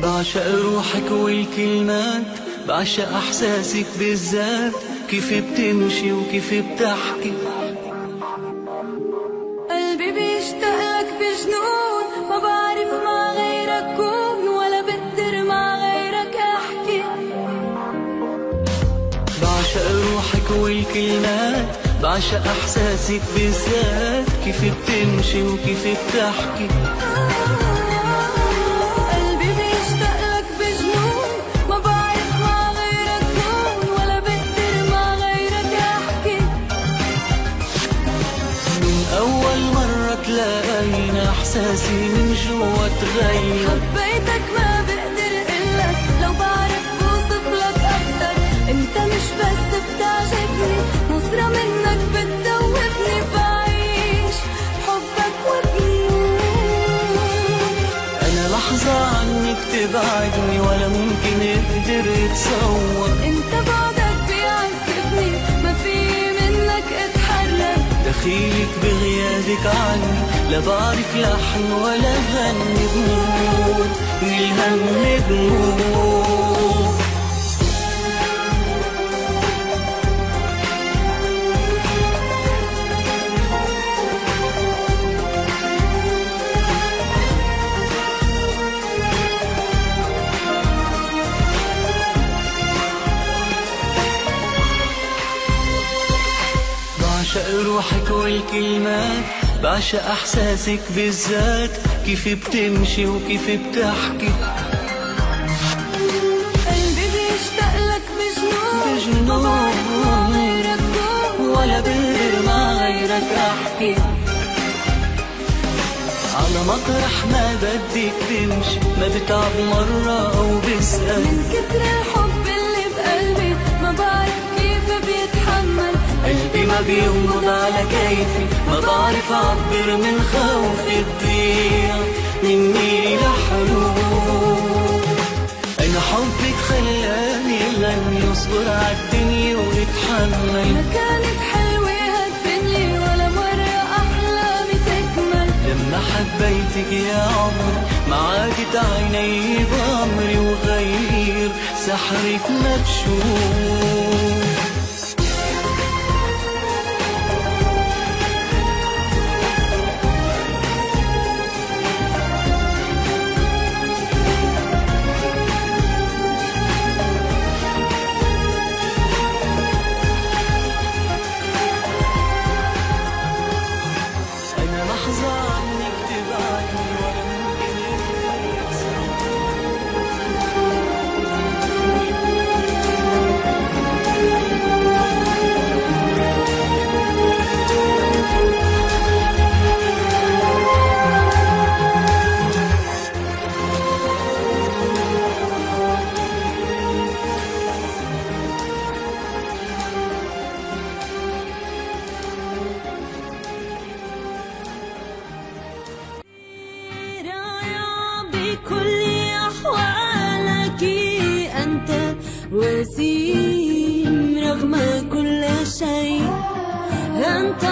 بعشق روحك والكلمات، بعشق احساسك بالذات، كيف بتمشي وكيف بتحكي. قلبي بيشتاقلك بجنون، ما بعرف مع غيرك كون، ولا بقدر مع غيرك احكي. بعشق روحك والكلمات، بعشق احساسك بالذات، كيف بتمشي وكيف بتحكي. قلبي بيشتاقلك بجنون، ما بعرف مع غيرك كون، ولا بقدر مع غيرك احكي. من اول مرة تلاقينا احساسي من جوا تغير. حبيتك ما بقدر قلك، لو بعرف بوصف لك اكتر. انت مش بس بتعجبني، نظرة منك بتدوبني، بعيش حبك وبموت. انا لحظة عنك تبعدني، ولا ممكن اقدر اتصور. انت بعدك بيعذبني، ما في منك اتحرك. دخيلك بغيابك عني، لا بعرف لحن ولا غني، بموت من الهم بموت. بعشق روحك والكلمات، بعشق احساسك بالذات، كيف بتمشي وكيف بتحكي. قلبي بيشتاقلك بجنون، ما بعرف مع غيرك كون، ولا بقدر مع غيرك احكي. على مطرح ما بدك تمشي، ما بتعب مرة او بسأل. من كتر الحب اللي بقلبي، ما بعرف كيف بيتحمل. قلبي ما بينبض على كيفي، ما بعرف اعبر من خوفي تضيع مني لحلول. انا حبك خلاني غني، واصبر عالدنيا واتحمل. ما كانت حلوة هالدنيا، ولا مرة أحلامي تكمل. لما حبيتك يا عمري، ما عادت عيني بأمري، وغير سحرك مكشوف. لحظة عنك تبعدني، ولا ممكن بكل أحوالك أنت وسيم، رغم كل شيء أنت